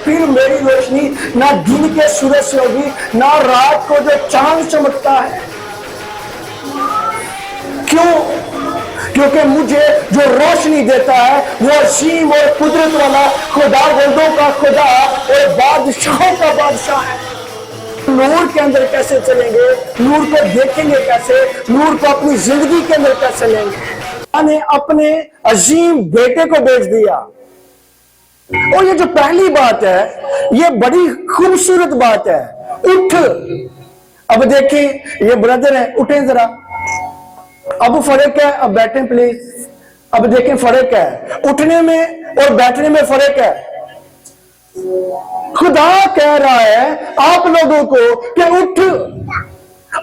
फिर मेरी रोशनी ना दिन के सूरज से होगी, ना रात को जो चांद चमकता है। क्यों? क्योंकि मुझे जो रोशनी देता है वो असीम और कुदरत वाला खुदा, वर्दों का खुदा और बादशाहों का बादशाह है। नूर के अंदर कैसे चलेंगे, नूर को देखेंगे कैसे, नूर को अपनी जिंदगी के अंदर कैसे लेंगे। मैंने अपने अजीम बेटे को बेच दिया। और ये जो पहली बात है, ये बड़ी खूबसूरत बात है। उठ। अब देखिए ये ब्रदर है, उठे जरा। अब फर्क है, अब बैठे प्लीज। अब देखें फर्क है, उठने में और बैठने में फर्क है। खुदा कह रहा है आप लोगों को कि उठ,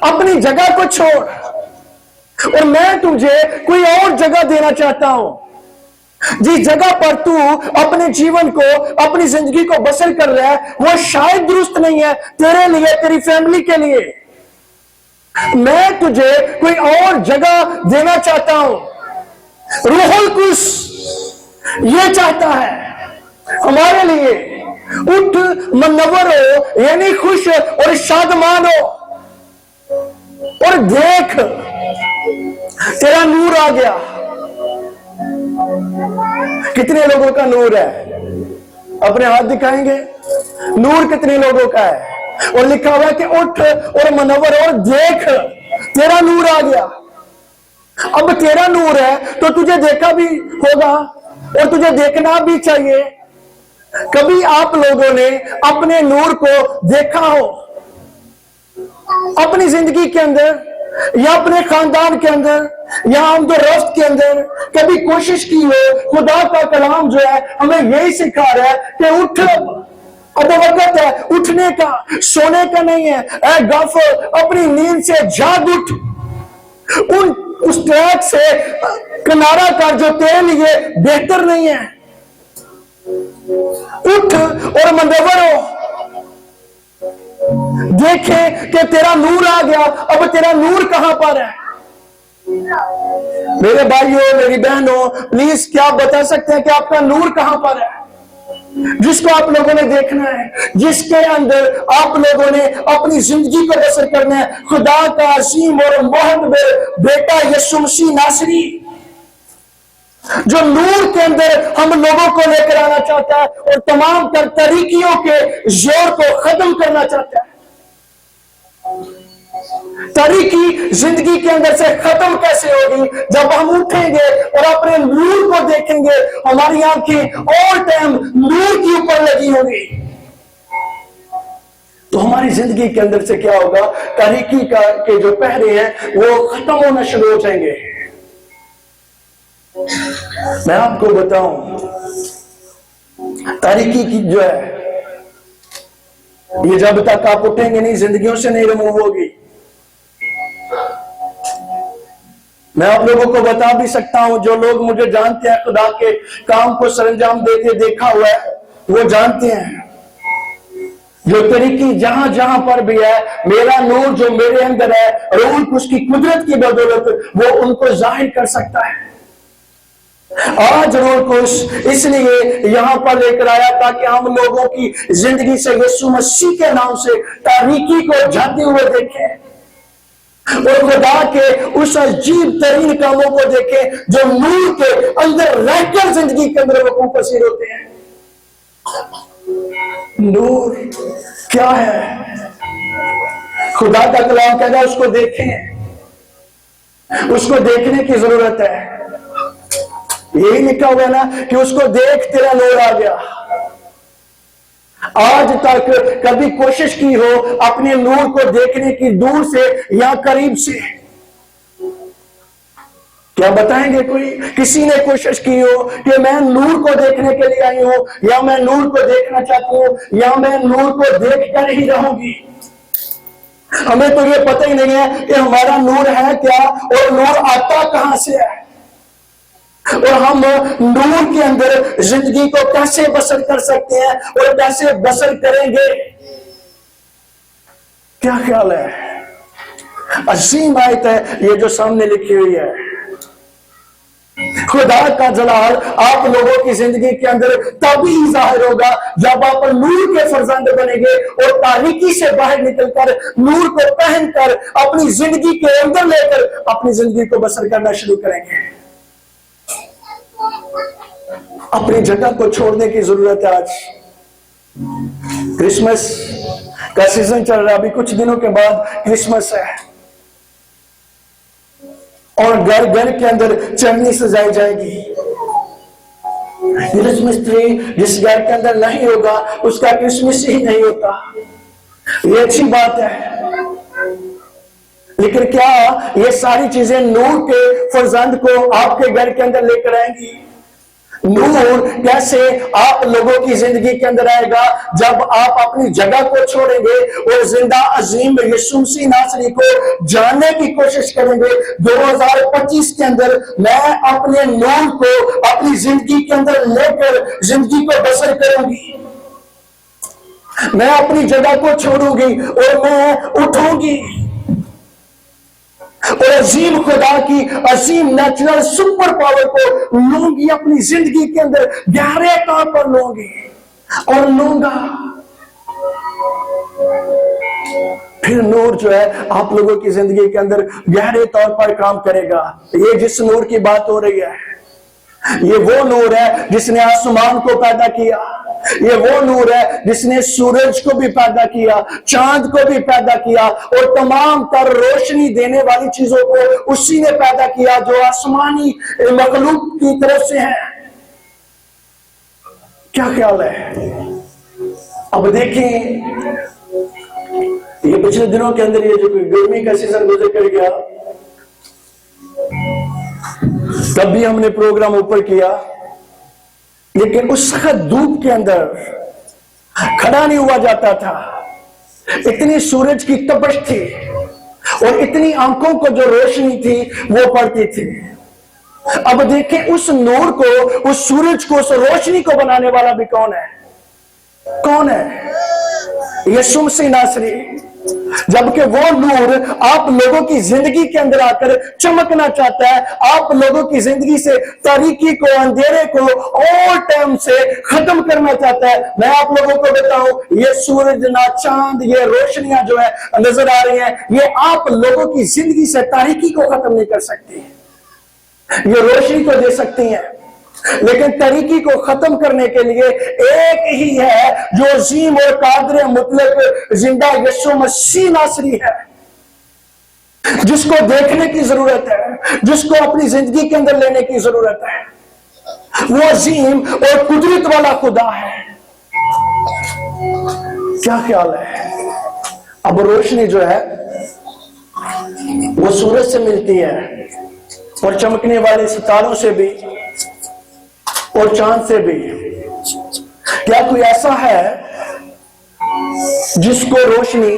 अपनी जगह को छोड़, और मैं तुझे कोई और जगह देना चाहता हूं। जिस जगह पर तू अपने जीवन को, अपनी जिंदगी को बसर कर रहा है, वो शायद दुरुस्त नहीं है तेरे लिए, तेरी फैमिली के लिए। मैं तुझे कोई और जगह देना चाहता हूं। रूहुल कुद्स ये चाहता है हमारे लिए। उठ, मनवर हो, यानी खुश और शादमान हो, और देख तेरा नूर आ गया। कितने लोगों का नूर है? अपने हाथ दिखाएंगे। नूर कितने लोगों का है? और लिखा हुआ है कि उठ और मनवर और देख तेरा नूर आ गया। अब तेरा नूर है तो तुझे देखा भी होगा और तुझे देखना भी चाहिए। कभी आप लोगों ने अपने नूर को देखा हो अपनी जिंदगी के अंदर, या अपने खानदान के अंदर, या आमदोरफ्त के अंदर? कभी कोशिश की हो? खुदा का कलाम जो है हमें यही सिखा रहा है कि उठ, अब वक्त है उठने का, सोने का नहीं है। ऐ गाफिल, अपनी नींद से जाग उठ, उस ट्रैक से किनारा कर जो तेरे लिए बेहतर नहीं है। उठ और मनवर हो, देखे कि तेरा नूर आ गया। अब तेरा नूर कहां पर है? मेरे भाइयों, मेरी बहनों, प्लीज क्या आप बता सकते हैं कि आपका नूर कहां पर है, जिसको आप लोगों ने देखना है, जिसके अंदर आप लोगों ने अपनी जिंदगी को बसर करना है? खुदा का असीम और मोहब्ब बेटा यीशु मसीह नासरी, जो नूर के अंदर हम लोगों को लेकर आना चाहता है और तमाम तर तरीकियों के जोर को खत्म करना चाहता है। तरीकी जिंदगी के अंदर से खत्म कैसे होगी? जब हम उठेंगे और अपने नूर को देखेंगे। हमारी आंखें ऑल टाइम नूर के ऊपर लगी होगी, तो हमारी जिंदगी के अंदर से क्या होगा? तरीकी के जो पहरे हैं वो खत्म होना शुरू हो जाएंगे। मैं आपको बताऊं, तरीकी की जो है ये जब तक आप उठेंगे नहीं, जिंदगियों से नहीं रिमूव होगी। मैं आप लोगों को बता भी सकता हूं, जो लोग मुझे जानते हैं, खुदा के काम को सरंजाम देते देखा हुआ है, वो जानते हैं जो तरीकी जहां जहां पर भी है, मेरा नूर जो मेरे अंदर है, रूह उसकी कुदरत की बदौलत वो उनको जाहिर कर सकता है। आज रूह कुद्स इसलिए यहां पर लेकर आया ताकि हम लोगों की जिंदगी से यीशु मसीह के नाम से तारीकी को जाते हुए देखें और खुदा के उस अजीब तरीन कामों को देखें जो नूर के अंदर रहकर जिंदगी के अंदर वो पसीर होते हैं। नूर क्या है? खुदा का कलाम कहता है उसको देखें, उसको देखने की जरूरत है। यही लिखा हुआ है ना कि उसको देख तेरा नूर आ गया। आज तक कभी कोशिश की हो अपने नूर को देखने की, दूर से या करीब से? क्या बताएंगे कोई? किसी ने कोशिश की हो कि मैं नूर को देखने के लिए आई हूं, या मैं नूर को देखना चाहती हूं, या मैं नूर को देखकर ही रहूंगी? हमें तो ये पता ही नहीं है कि हमारा नूर है क्या और नूर आता कहां से है, और हम नूर के अंदर जिंदगी को कैसे बसर कर सकते हैं और कैसे बसर करेंगे। क्या ख्याल है? अजीम आयत है ये जो सामने लिखी हुई है। खुदा का जलाल आप लोगों की जिंदगी के अंदर तभी जाहिर होगा जब आप नूर के फर्जंद बनेंगे और तारीकी से बाहर निकलकर नूर को पहनकर अपनी जिंदगी के अंदर लेकर अपनी जिंदगी को बसर करना शुरू करेंगे। अपनी जगह को छोड़ने की जरूरत है। आज क्रिसमस का सीजन चल रहा है, अभी कुछ दिनों के बाद क्रिसमस है और घर घर के अंदर चटनी सजाई जाएगी। क्रिसमस ट्री जिस घर के अंदर नहीं होगा उसका क्रिसमस ही नहीं होता। ये अच्छी बात है, लेकिन क्या ये सारी चीजें नूर के फर्जंद को आपके घर के अंदर लेकर आएंगी? नूर कैसे आप लोगों की जिंदगी के अंदर आएगा? जब आप अपनी जगह को छोड़ेंगे और जिंदा अजीम यीशु मसीह नासरी को जानने की कोशिश करेंगे। 2025 के अंदर मैं अपने नूर को अपनी जिंदगी के अंदर लेकर जिंदगी को बसर करूंगी। मैं अपनी जगह को छोड़ूंगी और मैं उठूंगी और अजीम खुदा की अजीम नेचुरल सुपर पावर को लूंगी, अपनी जिंदगी के अंदर गहरे तौर पर लूंगी और लूंगा। फिर नूर जो है आप लोगों की जिंदगी के अंदर गहरे तौर पर काम करेगा। ये जिस नूर की बात हो रही है, ये वो नूर है जिसने आसमान को पैदा किया। ये वो नूर है जिसने सूरज को भी पैदा किया, चांद को भी पैदा किया और तमाम तर रोशनी देने वाली चीजों को उसी ने पैदा किया जो आसमानी मखलूक की तरफ से है। क्या ख्याल है? अब देखें, ये पिछले दिनों के अंदर ये जो गर्मी का सीजन गुजर कर गया, तब भी हमने प्रोग्राम ऊपर किया, लेकिन उस सख्त धूप के अंदर खड़ा नहीं हुआ जाता था। इतनी सूरज की तपश थी और इतनी आंखों को जो रोशनी थी वो पड़ती थी। अब देखें उस नूर को, उस सूरज को, उस रोशनी को बनाने वाला भी कौन है? कौन है? यीशु मसीह नासरी। जबकि वो नूर आप लोगों की जिंदगी के अंदर आकर चमकना चाहता है, आप लोगों की जिंदगी से तारीकी को, अंधेरे को और टाइम से खत्म करना चाहता है। मैं आप लोगों को बताऊं, ये सूरज ना चांद, ये रोशनियां जो है नजर आ रही हैं, ये आप लोगों की जिंदगी से तारीकी को खत्म नहीं कर सकती। ये रोशनी को दे सकती हैं, लेकिन तरीकी को खत्म करने के लिए एक ही है जो अजीम और कादिर मुतलक जिंदा यीशु मसीह नासरी है, जिसको देखने की जरूरत है, जिसको अपनी जिंदगी के अंदर लेने की जरूरत है। वो अजीम और कुदरत वाला खुदा है। क्या ख्याल है? अब रोशनी जो है वो सूरज से मिलती है और चमकने वाले सितारों से भी और चांद से भी। क्या कोई ऐसा है जिसको रोशनी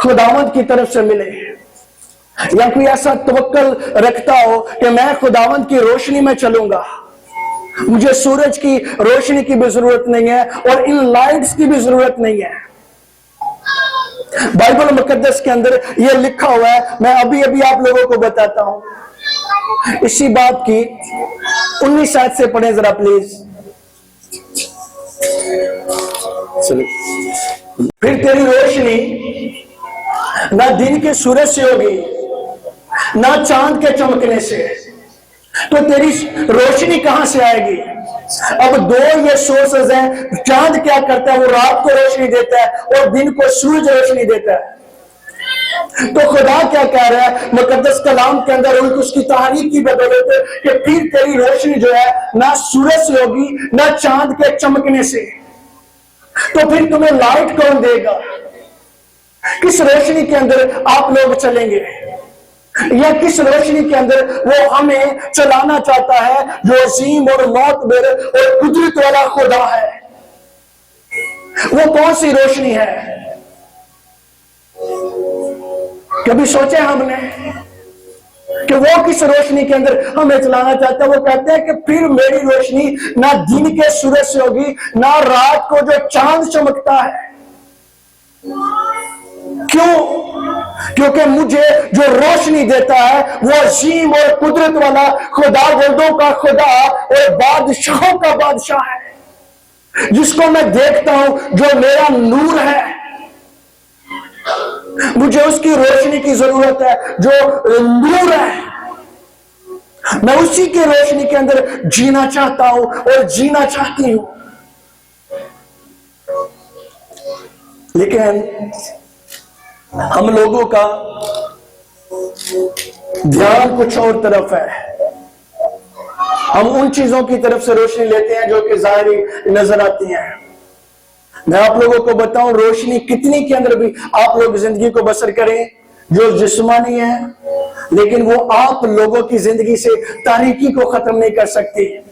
खुदावंद की तरफ से मिले, या कोई ऐसा तवक्कल रखता हो कि मैं खुदावंद की रोशनी में चलूंगा, मुझे सूरज की रोशनी की भी जरूरत नहीं है और इन लाइट्स की भी जरूरत नहीं है? बाइबल मुकद्दस के अंदर यह लिखा हुआ है, मैं अभी अभी आप लोगों को बताता हूं। इसी बात की 19 आयत से पढ़ें जरा प्लीज। फिर तेरी रोशनी ना दिन के सूरज से होगी ना चांद के चमकने से। तो तेरी रोशनी कहां से आएगी? अब दो ये सोर्सेज हैं। चांद क्या करता है? वो रात को रोशनी देता है और दिन को सूरज रोशनी देता है। तो खुदा क्या कह रहा है मुकद्दस कलाम के अंदर उसकी तारीफ की बदौलत कि फिर तेरी रोशनी जो है ना सूरज से होगी ना चांद के चमकने से। तो फिर तुम्हें लाइट कौन देगा? किस रोशनी के अंदर आप लोग चलेंगे, या किस रोशनी के अंदर वो हमें चलाना चाहता है जो अजीम और मौतबर और कुदरत वाला खुदा है? वो कौन सी रोशनी है? कभी सोचे हमने कि वो किस रोशनी के अंदर हमें चलाना चाहता है? वो कहते हैं कि फिर मेरी रोशनी ना दिन के सूरज से होगी ना रात को जो चांद चमकता है। क्यों? क्योंकि मुझे जो रोशनी देता है वो अजीम और कुदरत वाला खुदा, वर्दों का खुदा और बादशाहों का बादशाह है, जिसको मैं देखता हूं, जो मेरा नूर है। मुझे उसकी रोशनी की जरूरत है, जो नूर है। मैं उसी की रोशनी के अंदर जीना चाहता हूं और जीना चाहती हूं। लेकिन हम लोगों का ध्यान कुछ और तरफ है। हम उन चीजों की तरफ से रोशनी लेते हैं जो कि जाहिरी नजर आती हैं। मैं आप लोगों को बताऊं, रोशनी कितनी के अंदर भी आप लोग जिंदगी को बसर करें जो जिस्मानी है, लेकिन वो आप लोगों की जिंदगी से तारीकी को खत्म नहीं कर सकती।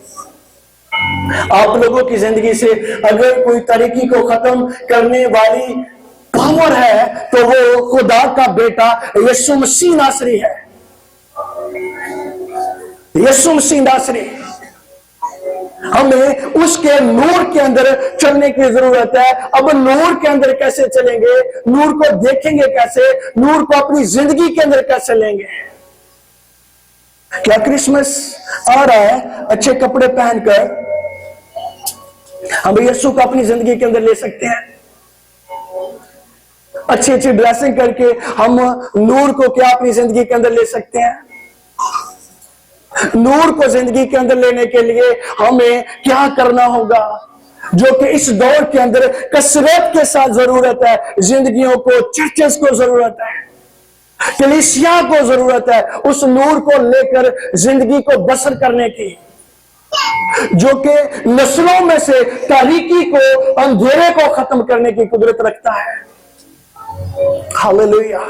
आप लोगों की जिंदगी से अगर कोई तारीकी को खत्म करने वाली पावर है तो वो खुदा का बेटा यीशु मसीह नासरी है। यीशु मसीह नासरी। हमें उसके नूर के अंदर चलने की जरूरत है। अब नूर के अंदर कैसे चलेंगे? नूर को देखेंगे कैसे? नूर को अपनी जिंदगी के अंदर कैसे लेंगे? क्या क्रिसमस आ रहा है? अच्छे कपड़े पहनकर हम यीशु को अपनी जिंदगी के अंदर ले सकते हैं। अच्छी अच्छी ड्रेसिंग करके हम नूर को क्या अपनी जिंदगी के अंदर ले सकते हैं? नूर को जिंदगी के अंदर लेने के लिए हमें क्या करना होगा, जो कि इस दौर के अंदर कसरत के साथ जरूरत है। जिंदगियों को, चर्चेस को जरूरत है, कलीसिया को जरूरत है उस नूर को लेकर जिंदगी को बसर करने की, जो कि नस्लों में से तारीकी को, अंधेरे को खत्म करने की कुदरत रखता है। हालेलुया।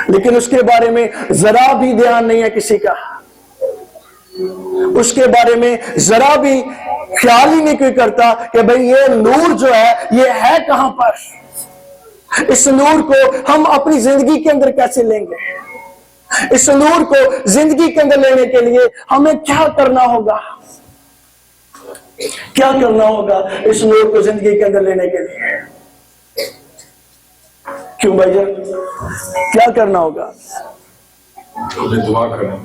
लेकिन उसके बारे में जरा भी ध्यान नहीं है किसी का। उसके बारे में जरा भी ख्याल ही नहीं कोई करता कि भाई ये नूर जो है ये है कहां पर। इस नूर को हम अपनी जिंदगी के अंदर कैसे लेंगे? इस नूर को जिंदगी के अंदर लेने के लिए हमें क्या करना होगा? क्या करना होगा इस नूर को जिंदगी के अंदर लेने के लिए? क्यों भैया, क्या करना होगा? दुआ करना।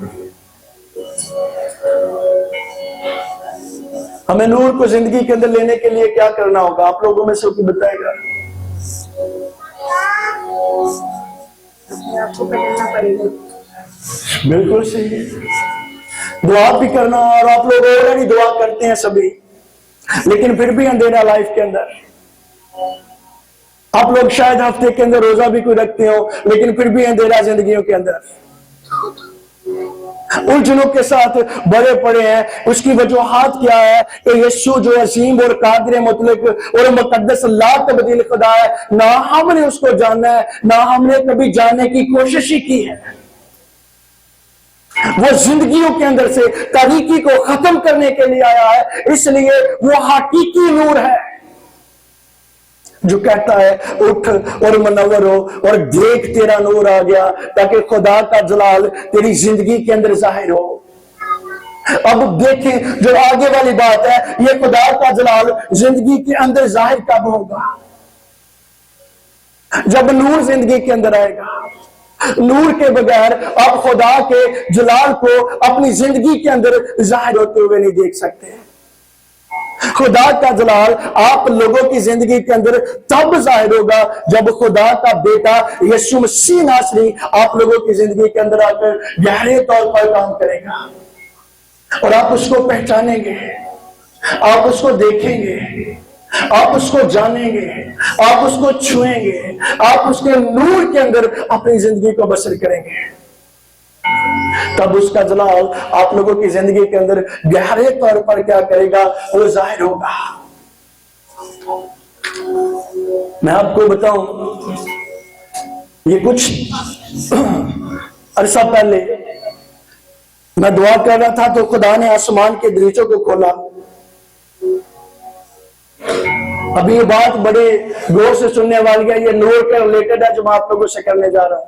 हमें नूर को जिंदगी के अंदर लेने के लिए क्या करना होगा? आप लोगों में से कोई बताएगा? आपको बदलना पड़ेगा। बिल्कुल सही। दुआ भी करना, और आप लोग ऑलरेडी दुआ करते हैं सभी, लेकिन फिर भी अंधेरा लाइफ के अंदर। आप लोग शायद हफ्ते के अंदर रोजा भी कोई रखते हो, लेकिन फिर भी अंधेरा जिंदगियों के अंदर उलझनों के साथ बड़े पड़े हैं। उसकी वजूहात क्या है? कि यीशु जो असीम और कादिर मुतलक और मुकद्दस ला तब्दील खुदा है, ना हमने उसको जाना है, ना हमने कभी जानने की कोशिश ही की है। वो जिंदगियों के अंदर से तारीकी को खत्म करने के लिए आया है, इसलिए वो हकीकी नूर है जो कहता है उठ और मनवर हो और देख तेरा नूर आ गया, ताकि खुदा का जलाल तेरी जिंदगी के अंदर जाहिर हो। अब देखें जो आगे वाली बात है, ये खुदा का जलाल जिंदगी के अंदर जाहिर कब होगा? जब नूर जिंदगी के अंदर आएगा। नूर के बगैर आप खुदा के जलाल को अपनी जिंदगी के अंदर जाहिर होते हुए नहीं देख सकते। खुदा का जलाल आप लोगों की जिंदगी के अंदर तब जाहिर होगा जब खुदा का बेटा यीशु मसीह नासरी आप लोगों की जिंदगी के अंदर आकर गहरे तौर पर काम करेगा, और आप उसको पहचानेंगे, आप उसको देखेंगे, आप उसको जानेंगे, आप उसको छुएंगे, आप उसके नूर के अंदर अपनी जिंदगी को बसर करेंगे। तब उसका जलाल आप लोगों की जिंदगी के अंदर गहरे तौर पर क्या करेगा? वो जाहिर होगा। मैं आपको बताऊं, ये कुछ अरसा पहले मैं दुआ कर रहा था तो खुदा ने आसमान के दरीचों को खोला। अभी ये बात बड़े गौर से सुनने वाली है, ये नूर के रिलेटेड है जो मैं आप लोगों से करने जा रहा हूं।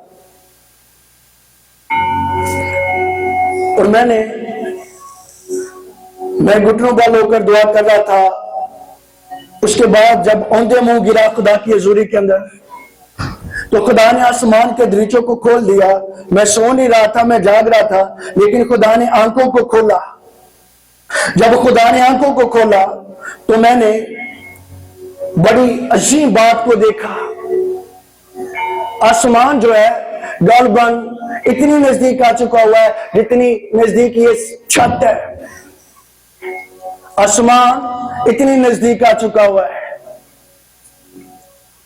और मैं घुटनों वाल होकर दुआ कर रहा था उसके बाद जब औंधे मुंह गिरा खुदा की हजूरी के अंदर, तो खुदा ने आसमान के दरीचों को खोल दिया। मैं सो नहीं रहा था, मैं जाग रहा था, लेकिन खुदा ने आंखों को खोला। जब खुदा ने आंखों को खोला तो मैंने बड़ी अजीब बात को देखा। आसमान जो है गालबन इतनी नजदीक आ चुका हुआ है जितनी नजदीक ये छत है। आसमान इतनी नजदीक आ चुका हुआ है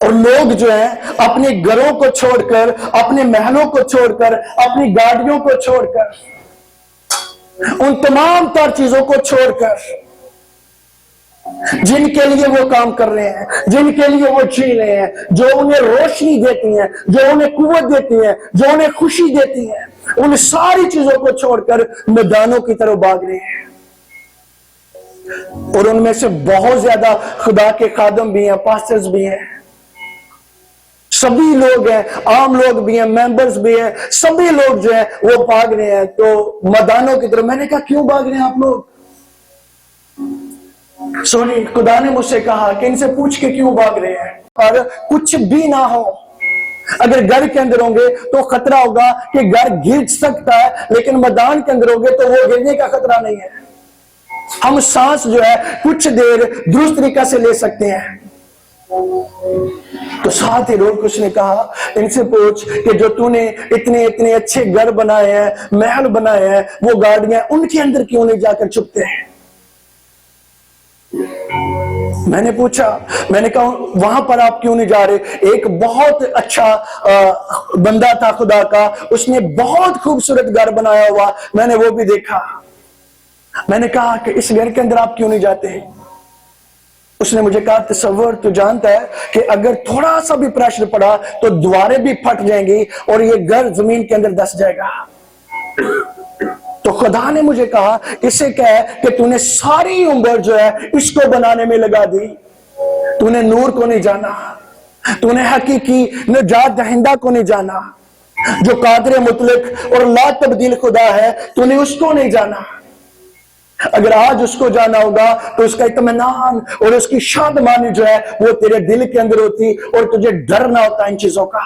और लोग जो है अपने घरों को छोड़कर, अपने महलों को छोड़कर, अपनी गाड़ियों को छोड़कर, उन तमाम तर चीजों को छोड़कर जिनके लिए वो काम कर रहे हैं, जिनके लिए वो जी रहे हैं, जो उन्हें रोशनी देती हैं, जो उन्हें कुव्वत देती हैं, जो उन्हें खुशी देती हैं, उन सारी चीजों को छोड़कर मैदानों की तरफ भाग रहे हैं। और उनमें से बहुत ज्यादा खुदा के खादम भी हैं, पास्टर्स भी हैं, सभी लोग हैं, आम लोग भी हैं, मेंबर्स भी हैं, सभी लोग जो है वो भाग रहे हैं तो मैदानों की तरफ। मैंने कहा क्यों भाग रहे हैं आप लोग? सोनी खुदा ने मुझसे कहा कि इनसे पूछ के क्यों भाग रहे हैं। और कुछ भी ना हो, अगर घर के अंदर होंगे तो खतरा होगा कि घर गिर सकता है, लेकिन मैदान के अंदर होंगे तो वो गिरने का खतरा नहीं है। हम सांस जो है कुछ देर दुरुस्त तरीका से ले सकते हैं। तो साथ ही लोग उसने कहा इनसे पूछ कि जो तूने इतने इतने अच्छे घर बनाए हैं, महल बनाए हैं, वो गाड़ियां, उनके अंदर क्यों नहीं जाकर छुपते हैं? मैंने पूछा, मैंने कहा वहां पर आप क्यों नहीं जा रहे? एक बहुत अच्छा बंदा था खुदा का, उसने बहुत खूबसूरत घर बनाया हुआ, मैंने वो भी देखा। मैंने कहा कि इस घर के अंदर आप क्यों नहीं जाते? उसने मुझे कहा तसव्वुर तू जानता है कि अगर थोड़ा सा भी प्रेशर पड़ा तो दीवारें भी फट जाएंगी और ये घर जमीन के अंदर धंस जाएगा। तो खुदा ने मुझे कहा इसे क्या है कि तूने सारी उम्र जो है इसको बनाने में लगा दी, तूने नूर को नहीं जाना, तूने हकीकी निजात दहिंदा को नहीं जाना, जो कादिर मुतलक और ला तब्दील खुदा है, तूने उसको नहीं जाना। अगर आज उसको जाना होगा तो उसका इत्मीनान और उसकी शादमानी जो है वो तेरे दिल के अंदर होती और तुझे डर ना होता इन चीजों का।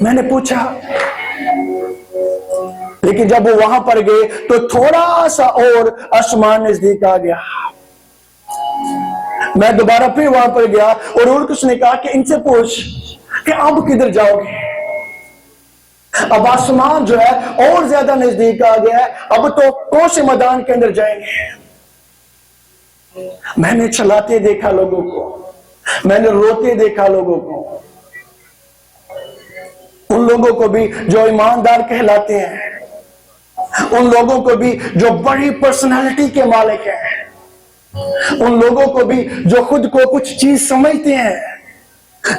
मैंने पूछा, लेकिन जब वो वहां पर गए तो थोड़ा सा और आसमान नजदीक आ गया। मैं दोबारा फिर वहां पर गया और उसने कहा कि इनसे पूछ कि अब किधर जाओगे? अब आसमान जो है और ज्यादा नजदीक आ गया है, अब तो कौन से मैदान के अंदर जाएंगे? मैंने चलाते देखा लोगों को, मैंने रोते देखा लोगों को, उन लोगों को भी जो ईमानदार कहलाते हैं, उन लोगों को भी जो बड़ी पर्सनालिटी के मालिक हैं, उन लोगों को भी जो खुद को कुछ चीज समझते हैं,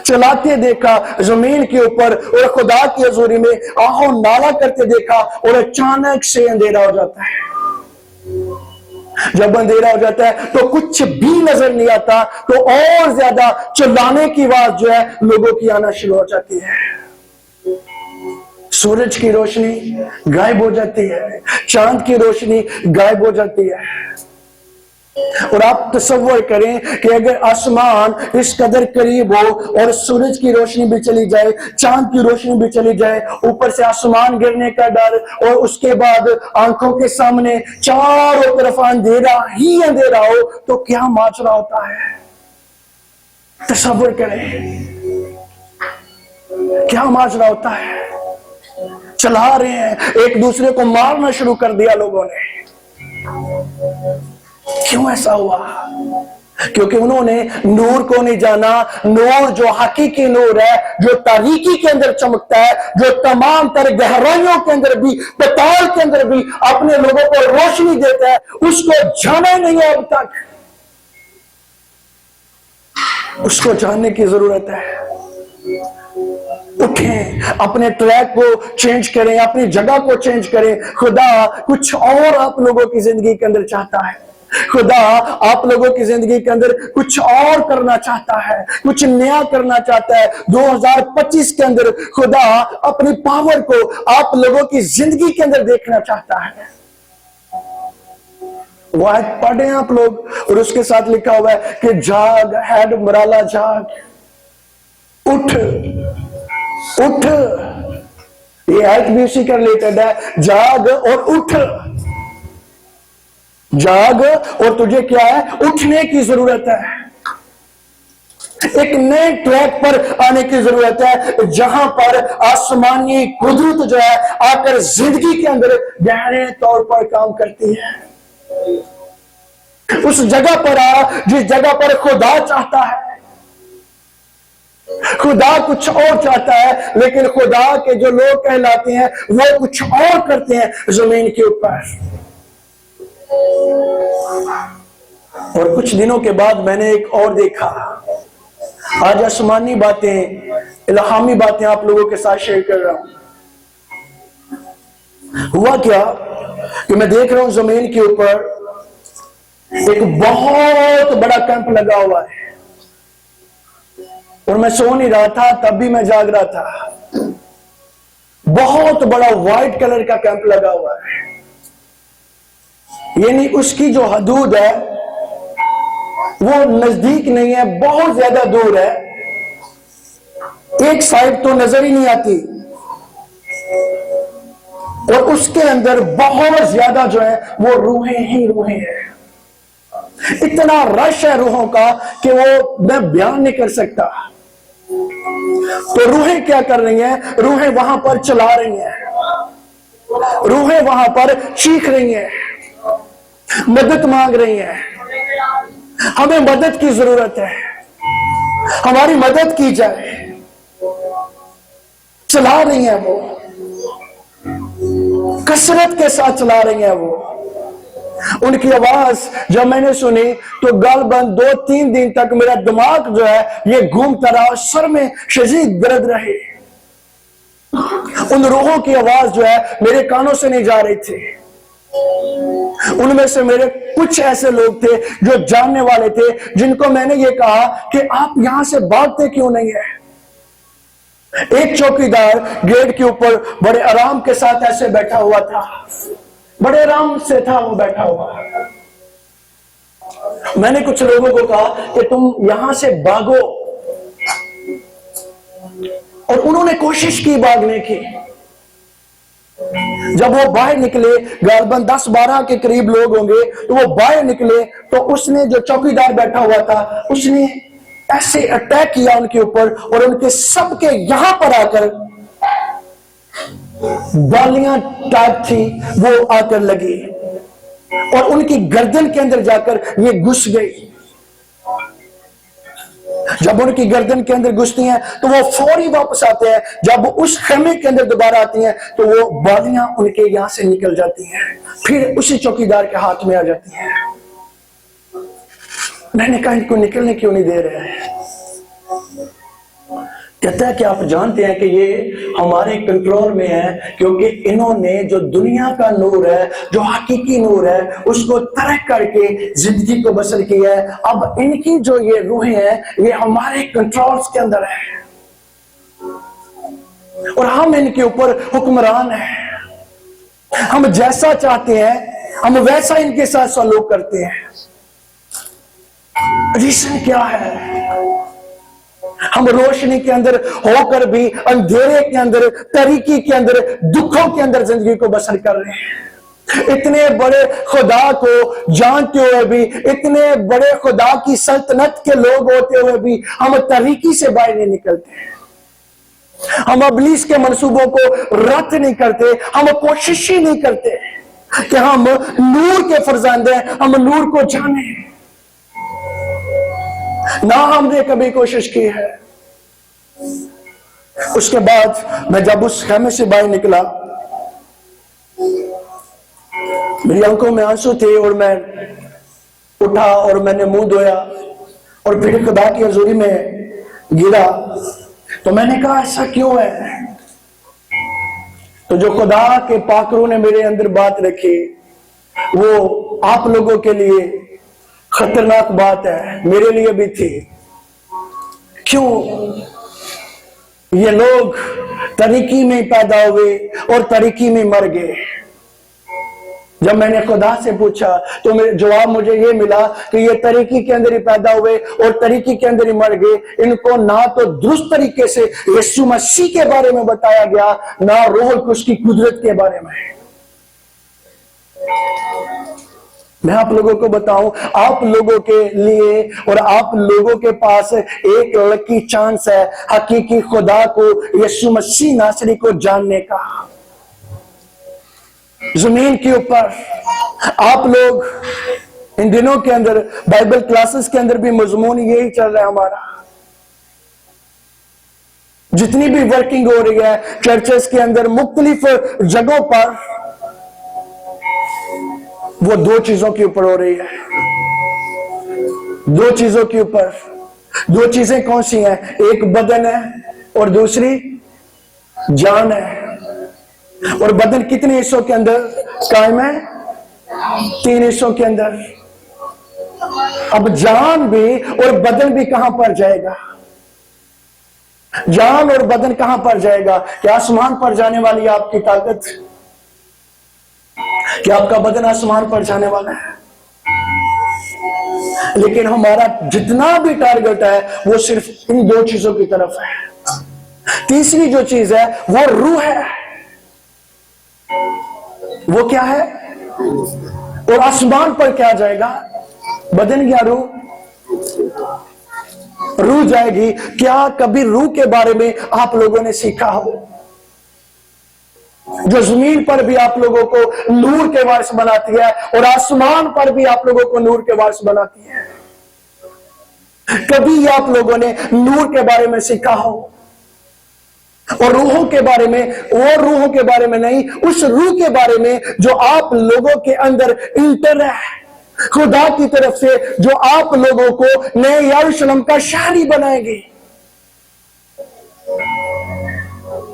चलाते देखा जमीन के ऊपर और खुदा की हजूरी में आहो नाला करते देखा। और अचानक से अंधेरा हो जाता है। जब अंधेरा हो जाता है तो कुछ भी नजर नहीं आता, तो और ज्यादा चिल्लाने की आवाज जो है लोगों की आना शुरू हो जाती है। सूरज की रोशनी गायब हो जाती है, चांद की रोशनी गायब हो जाती है। और आप तसव्वुर करें कि अगर आसमान इस कदर करीब हो और सूरज की रोशनी भी चली जाए, चांद की रोशनी भी चली जाए, ऊपर से आसमान गिरने का डर, और उसके बाद आंखों के सामने चारों तरफ अंधेरा ही अंधेरा हो, तो क्या माजरा होता है? तसव्वुर करें क्या माजरा होता है। चला रहे हैं, एक दूसरे को मारना शुरू कर दिया लोगों ने। क्यों ऐसा हुआ? क्योंकि उन्होंने नूर को नहीं जाना। नूर जो हकीकी नूर है, जो तारीकी के अंदर चमकता है, जो तमाम तरह गहराइयों के अंदर भी, पताल के अंदर भी अपने लोगों को रोशनी देता है, उसको जाना ही नहीं है अब तक। उसको जानने की जरूरत है। उठें, अपने ट्रैक को चेंज करें, अपनी जगह को चेंज करें। खुदा कुछ और आप लोगों की जिंदगी के अंदर चाहता है। खुदा आप लोगों की जिंदगी के अंदर कुछ और करना चाहता है, कुछ नया करना चाहता है। 2025 के अंदर खुदा अपनी पावर को आप लोगों की जिंदगी के अंदर देखना चाहता है। वो आयत पढ़े हैं आप लोग, और उसके साथ लिखा हुआ है कि जाग हैड मराला, जाग, उठ उठ। ये आयत भी उसी का रिलेटेड है, जाग और उठ। जाग और तुझे क्या है, उठने की जरूरत है। एक नए ट्रैक पर आने की जरूरत है, जहां पर आसमानी कुदरत जो है आकर जिंदगी के अंदर गहरे तौर पर काम करती है। उस जगह पर आ जिस जगह पर खुदा चाहता है। खुदा कुछ और चाहता है, लेकिन खुदा के जो लोग कहलाते हैं वो कुछ और करते हैं जमीन के ऊपर। और कुछ दिनों के बाद मैंने एक और देखा। आज आसमानी बातें, इल्हामी बातें आप लोगों के साथ शेयर कर रहा हूं। हुआ क्या कि मैं देख रहा हूं जमीन के ऊपर एक बहुत बड़ा कैंप लगा हुआ है, और मैं सो नहीं रहा था, तब भी मैं जाग रहा था। बहुत बड़ा व्हाइट कलर का कैंप लगा हुआ है, यानी उसकी जो हदूद है वो नजदीक नहीं है, बहुत ज्यादा दूर है। एक साइड तो नजर ही नहीं आती, और उसके अंदर बहुत ज्यादा जो है वो रूहें ही रूहें हैं। इतना रश है रूहों का कि वो मैं बयान नहीं कर सकता। तो रूहें क्या कर रही हैं? रूहें वहां पर चला रही हैं, रूहें वहां पर चीख रही हैं, मदद मांग रही हैं। हमें मदद की जरूरत है, हमारी मदद की जाए। चला रही हैं वो, कसरत के साथ चला रही हैं वो। उनकी आवाज जब मैंने सुनी तो गालबन 2-3 दिन तक मेरा दिमाग जो है ये घूमता रहा, सर में शदीद दर्द रहे। उन रूहों की आवाज जो है मेरे कानों से नहीं जा रही थी। उनमें से मेरे कुछ ऐसे लोग थे जो जानने वाले थे, जिनको मैंने ये कहा कि आप यहां से भागते क्यों नहीं है। एक चौकीदार गेट के ऊपर बड़े आराम के साथ ऐसे बैठा हुआ था, बड़े आराम से था वो बैठा हुआ। मैंने कुछ लोगों को कहा कि तुम यहां से भागो, और उन्होंने कोशिश की भागने की। जब वो बाहर निकले, गालबन 10-12 के करीब लोग होंगे, तो वो बाहर निकले तो उसने, जो चौकीदार बैठा हुआ था, उसने ऐसे अटैक किया उनके ऊपर, और उनके सबके यहां पर आकर बालियां टाइप थी वो आकर लगी, और उनकी गर्दन के अंदर जाकर ये घुस गई। जब उनकी गर्दन के अंदर घुसती हैं तो वो फौरी वापस आते हैं। जब वो उस खेमे के अंदर दोबारा आती हैं तो वो बालियां उनके यहां से निकल जाती हैं, फिर उसी चौकीदार के हाथ में आ जाती हैं। मैंने कहा इनको निकलने क्यों नहीं दे रहे हैं? कहता है कि आप जानते हैं कि ये हमारे कंट्रोल में है, क्योंकि इन्होंने जो दुनिया का नूर है, जो हकीकी नूर है, उसको तर्क करके जिंदगी को बसर किया है। अब इनकी जो ये रूहें हैं ये हमारे कंट्रोल्स के अंदर है, और हम इनके ऊपर हुक्मरान हैं। हम जैसा चाहते हैं हम वैसा इनके साथ सलूक करते हैं। रीजन क्या है? हम रोशनी के अंदर होकर भी अंधेरे के अंदर, तरीकी के अंदर, दुखों के अंदर जिंदगी को बसर कर रहे हैं। इतने बड़े खुदा को जानते हुए भी, इतने बड़े खुदा की सल्तनत के लोग होते हुए भी हम तरीकी से बाहर नहीं निकलते। हम इब्लीस के मंसूबों को रद्द नहीं करते, हम कोशिश ही नहीं करते कि हम नूर के फरजांद हैं, हम नूर को जाने। ना हमने कभी कोशिश की है। उसके बाद मैं जब उस खेमे से बाहर निकला, मेरी आंखों में आंसू थे, और मैं उठा और मैंने मुंह धोया और फिर खुदा की हजूरी में गिरा। तो मैंने कहा ऐसा क्यों है? तो जो खुदा के पाकरों ने मेरे अंदर बात रखी वो आप लोगों के लिए खतरनाक बात है, मेरे लिए भी थी। क्यों? ये लोग तरीकी में पैदा हुए और तरीकी में मर गए। जब मैंने खुदा से पूछा तो मेरे जवाब मुझे ये मिला कि ये तरीकी के अंदर ही पैदा हुए और तरीकी के अंदर ही मर गए। इनको ना तो दुरुस्त तरीके से यीशु मसीह के बारे में बताया गया, ना रूह कुछ की कुदरत के बारे में। मैं आप लोगों को बताऊं, आप लोगों के लिए और आप लोगों के पास एक लकी चांस है हकीकी खुदा को, यीशु मसीह नासरी को जानने का। जमीन के ऊपर आप लोग इन दिनों के अंदर बाइबल क्लासेस के अंदर भी मजमून यही चल रहा है हमारा। जितनी भी वर्किंग हो रही है चर्चेस के अंदर मुख्तलिफ जगहों पर, वो दो चीजों के ऊपर हो रही है। दो चीजों के ऊपर। दो चीजें कौन सी हैं? एक बदन है और दूसरी जान है। और बदन कितने हिस्सों के अंदर कायम है? 3 हिस्सों के अंदर। अब जान भी और बदन भी कहां पर जाएगा? जान और बदन कहां पर जाएगा? क्या आसमान पर जाने वाली है आपकी ताकत? क्या आपका बदन आसमान पर जाने वाला है? लेकिन हमारा जितना भी टारगेट है वो सिर्फ इन दो चीजों की तरफ है। तीसरी जो चीज है वो रूह है। वो क्या है? और आसमान पर क्या जाएगा? बदन या रूह? रूह जाएगी। क्या कभी रूह के बारे में आप लोगों ने सीखा हो? जो जमीन पर भी आप लोगों को नूर के वारिस बनाती है और आसमान पर भी आप लोगों को नूर के वारिस बनाती है। कभी आप लोगों ने नूर के बारे में सीखा हो? और रूहों के बारे में, और रूहों के बारे में नहीं, उस रूह के बारे में जो आप लोगों के अंदर इंटर है खुदा की तरफ से, जो आप लोगों को नए यरूशलेम का शहरी बनाएगी।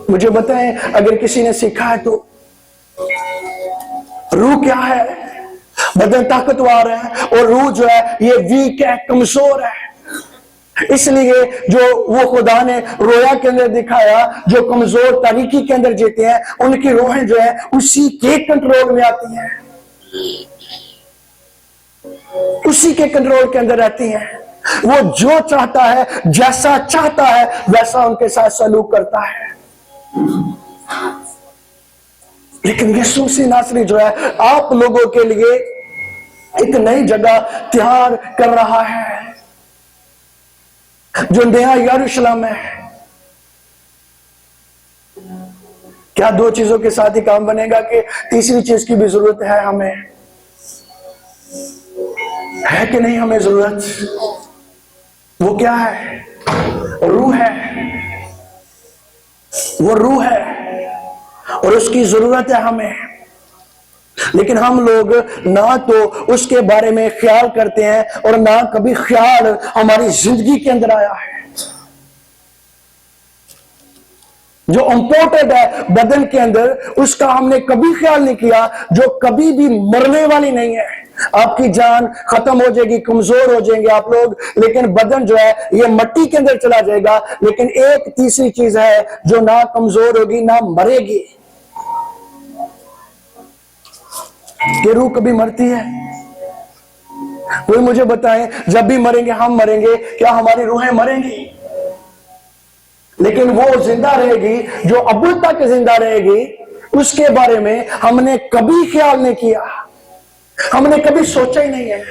मुझे बताएं, अगर किसी ने सीखा है तो रूह क्या है? बदन ताकतवर है और रूह जो है ये वीक है, कमजोर है। इसलिए जो वो खुदा ने रोया के अंदर दिखाया, जो कमजोर तरीके के अंदर जीते हैं, उनकी रूहें जो है उसी के कंट्रोल में आती हैं, उसी के कंट्रोल के अंदर रहती हैं। वो जो चाहता है, जैसा चाहता है, वैसा उनके साथ सलूक करता है। लेकिन यीशु मसीह नासरी जो है आप लोगों के लिए एक नई जगह तैयार कर रहा है, जो नया यरूशलेम है। क्या दो चीजों के साथ ही काम बनेगा कि तीसरी चीज की भी जरूरत है? हमें है कि नहीं हमें जरूरत? वो क्या है? रूह है। वो रूह है और उसकी जरूरत है हमें। लेकिन हम लोग ना तो उसके बारे में ख्याल करते हैं और ना कभी ख्याल हमारी जिंदगी के अंदर आया है। जो इम्पोर्टेंट है बदन के अंदर, उसका हमने कभी ख्याल नहीं किया, जो कभी भी मरने वाली नहीं है। आपकी जान खत्म हो जाएगी, कमजोर हो जाएंगे आप लोग, लेकिन बदन जो है ये मिट्टी के अंदर चला जाएगा। लेकिन एक तीसरी चीज है जो ना कमजोर होगी ना मरेगी। ये रूह कभी मरती है? कोई मुझे बताए, जब भी मरेंगे हम मरेंगे, क्या हमारी रूहें मरेंगी? लेकिन वो जिंदा रहेगी जो अब तक जिंदा रहेगी, उसके बारे में हमने कभी ख्याल नहीं किया, हमने कभी सोचा ही नहीं है।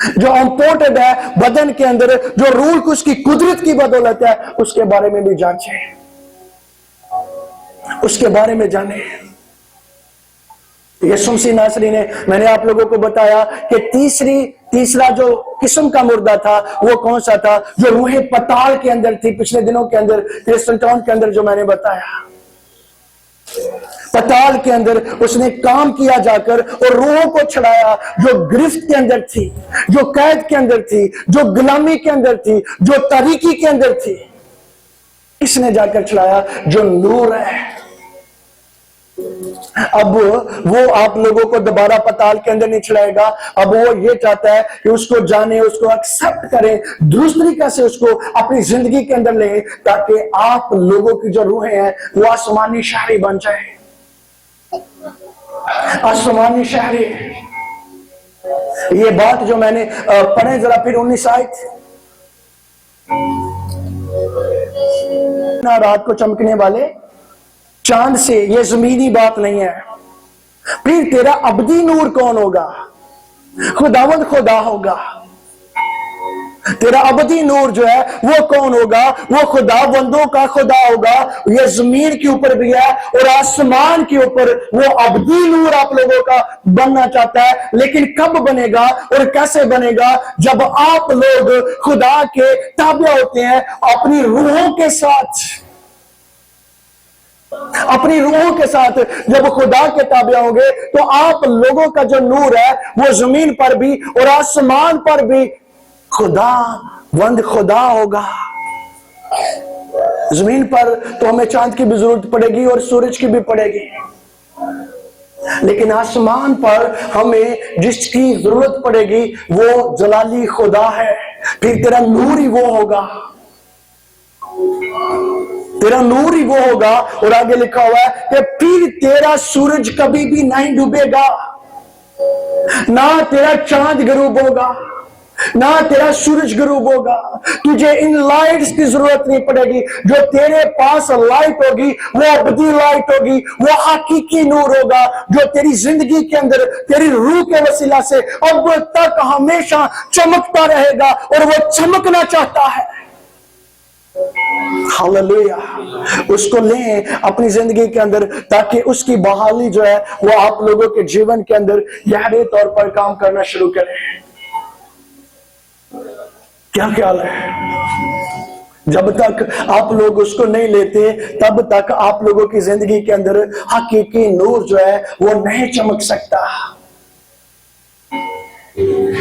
जो इम्पोर्टेंट है बदन के अंदर, जो रूह को उसकी कुदरत की बदौलत है, उसके बारे में भी जांचें, उसके बारे में जाने। यीशु मसीह नासरी ने, मैंने आप लोगों को बताया कि तीसरा जो किस्म का मुर्दा था वो कौन सा था? जो रूह पताल के अंदर थी। पिछले दिनों के अंदर क्रिस्टन टाउन के अंदर जो मैंने बताया, पताल के अंदर उसने काम किया जाकर और रूहों को छुड़ाया, जो गिरफ्त के अंदर थी, जो कैद के अंदर थी, जो गुलामी के अंदर थी, जो तरीकी के अंदर थी। इसने जाकर छुड़ाया जो नूर है। अब वो आप लोगों को दोबारा पताल के अंदर नहीं छुड़ाएगा। अब वो ये चाहता है कि उसको जाने, उसको एक्सेप्ट करें, दुरुस्त तरीके से उसको अपनी जिंदगी के अंदर ले, ताकि आप लोगों की जो रूहें हैं वो आसमानी शहरी बन जाए। आसमानी शहरी। ये बात जो मैंने पढ़े जरा फिर 19 आयत, ना रात को चमकने वाले चांद से, ये जमीनी बात नहीं है। फिर तेरा अबदी नूर कौन होगा? खुदावंद खुदा होगा। तेरा अबदी नूर जो है वो कौन होगा? वो खुदावंदों का खुदा होगा। ये जमीन के ऊपर भी है और आसमान के ऊपर वो अबदी नूर आप लोगों का बनना चाहता है। लेकिन कब बनेगा और कैसे बनेगा? जब आप लोग खुदा के ताबे होते हैं अपनी रूहों के साथ, अपनी रूहों के साथ जब खुदा के ताबे होंगे तो आप लोगों का जो नूर है वो जमीन पर भी और आसमान पर भी खुदा वंद खुदा होगा। जमीन पर तो हमें चांद की भी जरूरत पड़ेगी और सूरज की भी पड़ेगी, लेकिन आसमान पर हमें जिसकी जरूरत पड़ेगी वो जलाली खुदा है। फिर तेरा नूर ही वो होगा, तेरा नूर ही वो होगा। और आगे लिखा हुआ है कि फिर तेरा सूरज कभी भी नहीं डूबेगा, ना तेरा चांद गरूब होगा, ना तेरा सूरज गरूब होगा। तुझे इन लाइट्स की जरूरत नहीं पड़ेगी। जो तेरे पास लाइट होगी वो अबदी लाइट होगी, वो हकीकी नूर होगा जो तेरी जिंदगी के अंदर तेरी रूह के वसीला से अब तक हमेशा चमकता रहेगा और वो चमकना चाहता है। हालेलुया। उसको लें अपनी जिंदगी के अंदर ताकि उसकी बहाली जो है वो आप लोगों के जीवन के अंदर गहरे तौर पर काम करना शुरू करे। क्या ख्याल है? जब तक आप लोग उसको नहीं लेते तब तक आप लोगों की जिंदगी के अंदर हकीकी नूर जो है वो नहीं चमक सकता।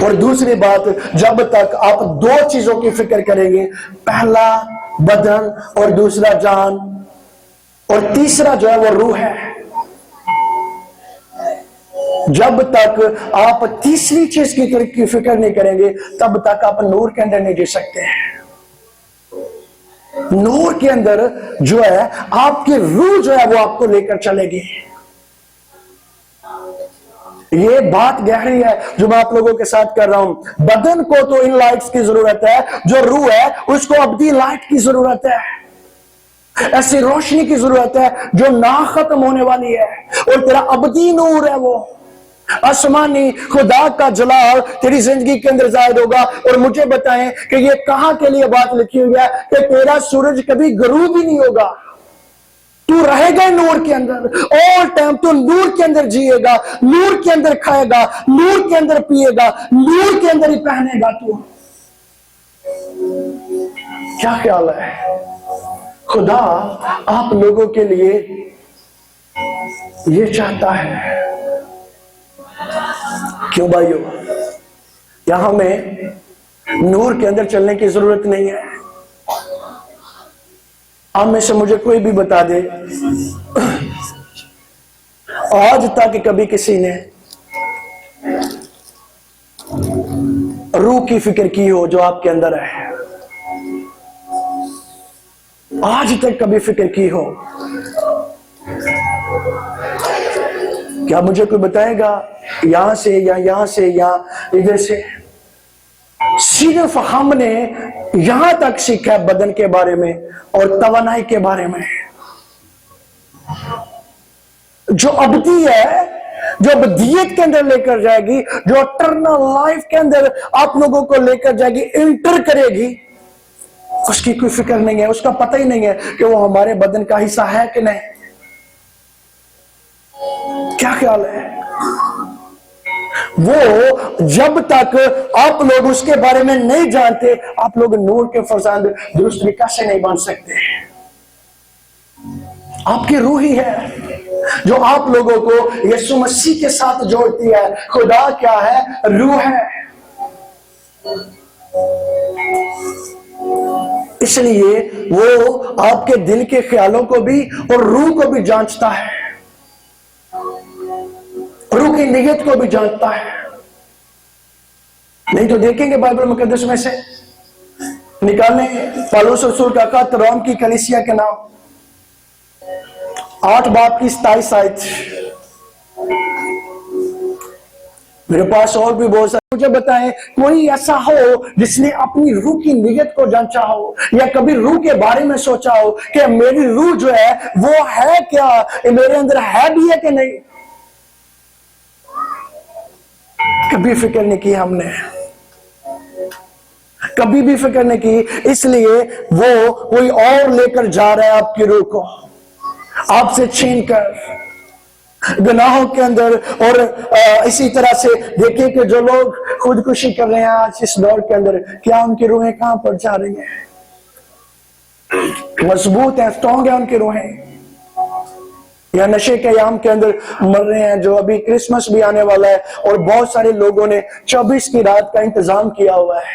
और दूसरी बात, जब तक आप दो चीजों की फिक्र करेंगे, पहला बदन और दूसरा जान, और तीसरा जो है वो रूह है, जब तक आप तीसरी चीज की फिक्र नहीं करेंगे तब तक आप नूर के अंदर नहीं जी सकते। नूर के अंदर जो है आपकी रूह जो है वो आपको लेकर चलेगी। ये बात गहरी है जो मैं आप लोगों के साथ कर रहा हूं। बदन को तो इन लाइट्स की जरूरत है, जो रूह है उसको अबदी लाइट की जरूरत है, ऐसी रोशनी की जरूरत है जो ना खत्म होने वाली है। और तेरा अबदी नूर है वो आसमानी खुदा का जलाल तेरी जिंदगी के अंदर जाहिर होगा। और मुझे बताएं कि ये कहां के लिए बात लिखी हुई है कि तेरा सूरज कभी गरूब ही नहीं होगा, तू रहेगा नूर के अंदर ऑल टाइम। तू नूर के अंदर जिएगा, नूर के अंदर खाएगा, नूर के अंदर पिएगा, नूर के अंदर ही पहनेगा तू। क्या ख्याल है? खुदा आप लोगों के लिए ये चाहता है। क्यों भाइयों? यहां हमें नूर के अंदर चलने की जरूरत नहीं है। आप में से मुझे कोई भी बता दे आज तक कभी किसी ने रूह की फिक्र की हो जो आपके अंदर है? आज तक कभी फिक्र की हो? क्या मुझे कोई बताएगा यहां से या यहां से या इधर से? सिर्फ हमने यहां तक सीखा बदन के बारे में और तवानाई के बारे में। जो अबदी है, जो अबदियत के अंदर लेकर जाएगी, जो इटर्नल लाइफ के अंदर आप लोगों को लेकर जाएगी, इंटर करेगी, उसकी कोई फिक्र नहीं है। उसका पता ही नहीं है कि वो हमारे बदन का हिस्सा है कि नहीं। क्या ख्याल है? वो जब तक आप लोग उसके बारे में नहीं जानते, आप लोग नूर के फरजांद दुरुस्त तरीका से नहीं बन सकते। आपकी रूह ही है जो आप लोगों को यीशु मसीह के साथ जोड़ती है। खुदा क्या है? रूह है। इसलिए वो आपके दिल के ख्यालों को भी और रूह को भी जांचता है, रूह की नीयत को भी जानता है। नहीं तो देखेंगे बाइबल मुकद्दस में से निकालें पौलुस रसूल का खत रोम की कलीसिया के नाम 8 बाब की 27 आयत। मेरे पास और भी बहुत सारे, मुझे बताएं कोई ऐसा हो जिसने अपनी रूह की नीयत को जांचा हो, या कभी रूह के बारे में सोचा हो कि मेरी रूह जो है वो है क्या, मेरे अंदर है भी है कि नहीं। कभी फिक्र नहीं की हमने, कभी भी फिक्र नहीं की, इसलिए वो कोई और लेकर जा रहा है आपकी रूह को, आपसे छीन कर गुनाहों के अंदर। और इसी तरह से देखिए कि जो लोग खुदकुशी कर रहे हैं आज इस दौर के अंदर, क्या उनकी रूहें कहां पर जा रही हैं? मजबूत है, स्ट्रॉन्ग है उनकी रूहें, या नशे के याम के अंदर मर रहे हैं? जो अभी क्रिसमस भी आने वाला है और बहुत सारे लोगों ने 24 की रात का इंतजाम किया हुआ है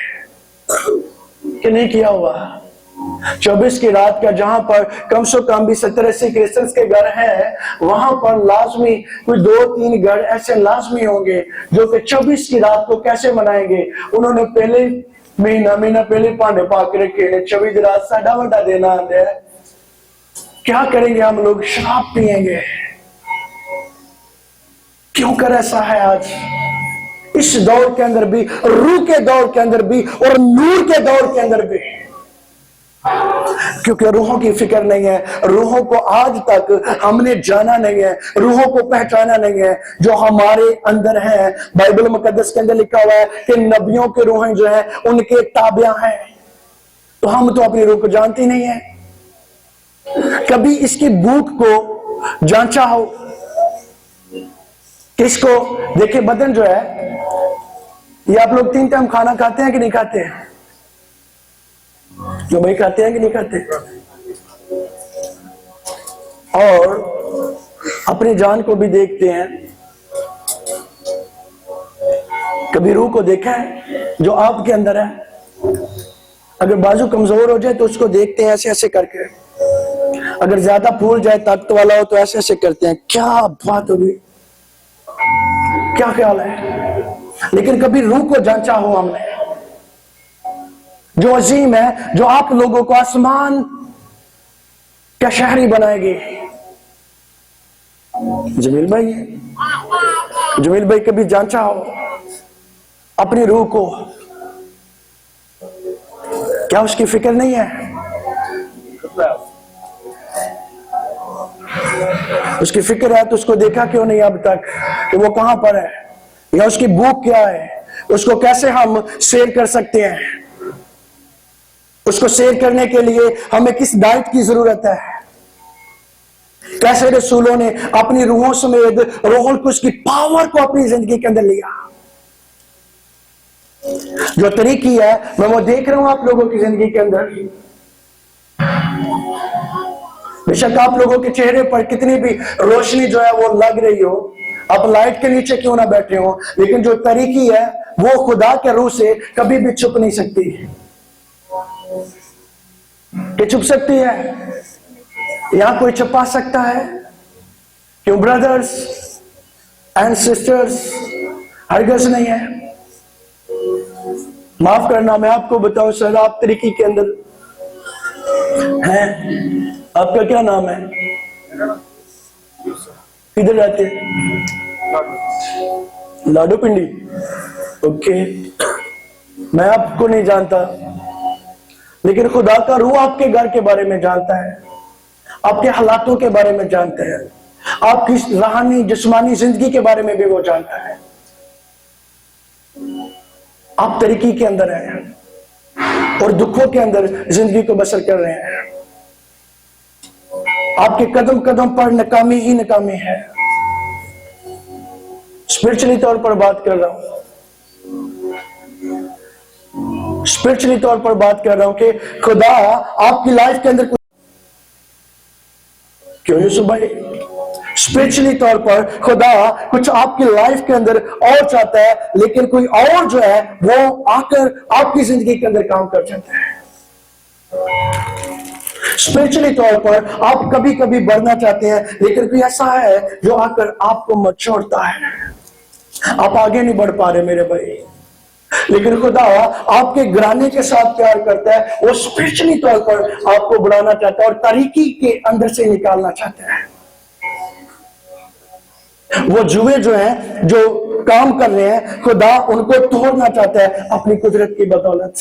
कि नहीं किया हुआ? 24 की रात का, जहां पर कम से कम भी 70-80 क्रिश्चियंस के घर हैं, वहां पर लाजमी कोई 2-3 घर ऐसे लाजमी होंगे जो कि 24 की रात को कैसे मनाएंगे। उन्होंने पहले महीना पहले भांडे पाक रखे, 24 रात साडा वड्डा देना है। क्या करेंगे हम लोग? शराब पिएंगे। क्यों कर ऐसा है आज इस दौर के अंदर भी, रूह के दौर के अंदर भी और नूर के दौर के अंदर भी? क्योंकि रूहों की फिक्र नहीं है, रूहों को आज तक हमने जाना नहीं है, रूहों को पहचाना नहीं है जो हमारे अंदर है। बाइबल मुकद्दस के अंदर लिखा हुआ है कि नबियों के रूहें जो है उनके ताबिया हैं, तो हम तो अपनी रूह को जानते नहीं है। कभी इसकी भूख को जांचा हो? किसको? देखिए बदन जो है, ये आप लोग 3 टाइम खाना खाते हैं कि नहीं खाते हैं? जो भाई खाते हैं कि नहीं खाते? और अपनी जान को भी देखते हैं। कभी रूह को देखा है जो आपके अंदर है? अगर बाजू कमजोर हो जाए तो उसको देखते हैं ऐसे ऐसे करके, अगर ज्यादा फूल जाए, ताकत वाला हो, तो ऐसे ऐसे करते हैं। क्या बात होगी, क्या ख्याल है? लेकिन कभी रूह को जांचा हो हमने, जो अजीम है, जो आप लोगों को आसमान का शहरी बनाएगी? जमील भाई कभी जांचा हो अपनी रूह को? क्या उसकी फिक्र नहीं है? उसकी फिक्र है तो उसको देखा क्यों नहीं अब तक कि वो कहां पर है, या उसकी भूख क्या है, उसको कैसे हम शेयर कर सकते हैं? उसको शेयर करने के लिए हमें किस डाइट की जरूरत है? कैसे रसूलों ने अपनी रूहों समेत रूहुल कुद्स की पावर को अपनी जिंदगी के अंदर लिया? जो तरीकी है मैं वो देख रहा हूं आप लोगों की जिंदगी के अंदर। बेशक आप लोगों के चेहरे पर कितनी भी रोशनी जो है वो लग रही हो, आप लाइट के नीचे क्यों ना बैठे हो, लेकिन जो तरीकी है वो खुदा के रूह से कभी भी छुप नहीं सकती। कि छुप सकती है? यहां कोई छुपा सकता है? क्यों ब्रदर्स एंड सिस्टर्स? हरगिज़ नहीं है। माफ करना, मैं आपको बताऊं, शराब तरीकी के अंदर है। आपका क्या नाम है? किधर रहते हैं? लाडो पिंडी। ओके, मैं आपको नहीं जानता, लेकिन खुदा का रूह आपके घर के बारे में जानता है, आपके हालातों के बारे में जानता है, आपकी रूहानी जिस्मानी जिंदगी के बारे में भी वो जानता है। आप तरीकी के अंदर हैं और दुखों के अंदर जिंदगी को बसर कर रहे हैं। आपके कदम कदम पर नाकामी ही नाकामी है। स्पिरिचुअली तौर पर बात कर रहा हूं, स्पिरिचुअली तौर पर बात कर रहा हूं कि खुदा आपकी लाइफ के अंदर कुछ, क्यों यूसुफ भाई? स्पिरिचुअली तौर पर खुदा कुछ आपकी लाइफ के अंदर और चाहता है, लेकिन कोई और जो है वो आकर आपकी जिंदगी के अंदर काम कर जाता है। स्पिरिचुअली तौर पर आप कभी कभी बढ़ना चाहते हैं, लेकिन कोई ऐसा है जो आकर आपको मत छोड़ता है, आप आगे नहीं बढ़ पा रहे मेरे भाई। लेकिन खुदा आपके घराने के साथ प्यार करता है, वो स्पिरिचुअली तौर पर आपको बढ़ाना चाहता है और तरीकी के अंदर से निकालना चाहता है। वो जुए जो हैं, जो काम कर रहे हैं, खुदा उनको तोड़ना चाहता है अपनी कुदरत की बदौलत।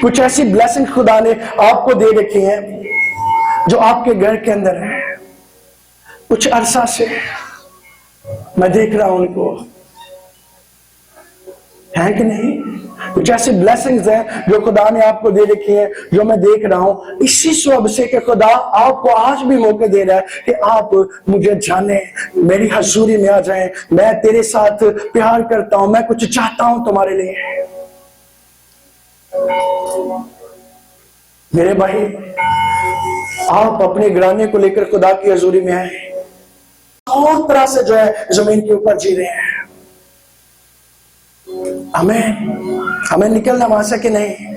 कुछ ऐसी ब्लेसिंग खुदा ने आपको दे रखी हैं जो आपके घर के अंदर है। कुछ अरसा से मैं देख रहा हूं उनको, है कि नहीं? कुछ ऐसी ब्लेसिंग्स हैं जो खुदा ने आपको दे रखी हैं, जो मैं देख रहा हूं। इसी स्वभाव से कि खुदा आपको आज भी मौके दे रहा है कि आप मुझे जाने, मेरी हजूरी में आ जाएं। मैं तेरे साथ प्यार करता हूं, मैं कुछ चाहता हूं तुम्हारे लिए। मेरे भाई, आप अपने घराने को लेकर खुदा की हजूरी में आए, और तरह से जो है जमीन के ऊपर जी रहे हैं। हमें निकलना वहां से कि नहीं?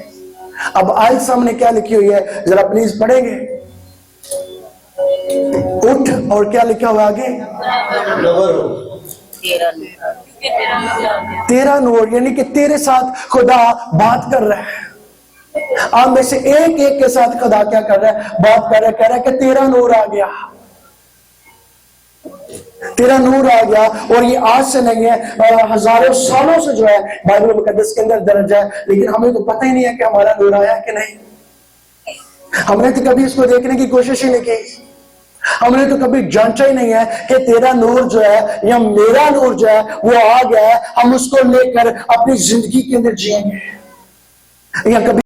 अब आज सामने क्या लिखी हुई है, जरा प्लीज पढ़ेंगे। उठ, और क्या लिखा हुआ आगे? तेरा नूर, यानी कि तेरे साथ खुदा बात कर रहा है। आप में से एक एक के साथ खुदा क्या कर रहा है? बात कर रहा है। कह रहा है कि तेरा नूर आ गया, तेरा नूर आ गया। और ये आज से नहीं है, हजारों सालों से जो है बाइबल मुकद्दस के अंदर दर्ज है, लेकिन हमें तो पता ही नहीं है कि हमारा नूर आया कि नहीं। हमने तो कभी इसको देखने की कोशिश ही नहीं की। हमने तो कभी जांचा ही नहीं है कि तेरा नूर जो है या मेरा नूर जो है वो आ गया है, हम उसको लेकर अपनी जिंदगी के अंदर जिएंगे। या कभी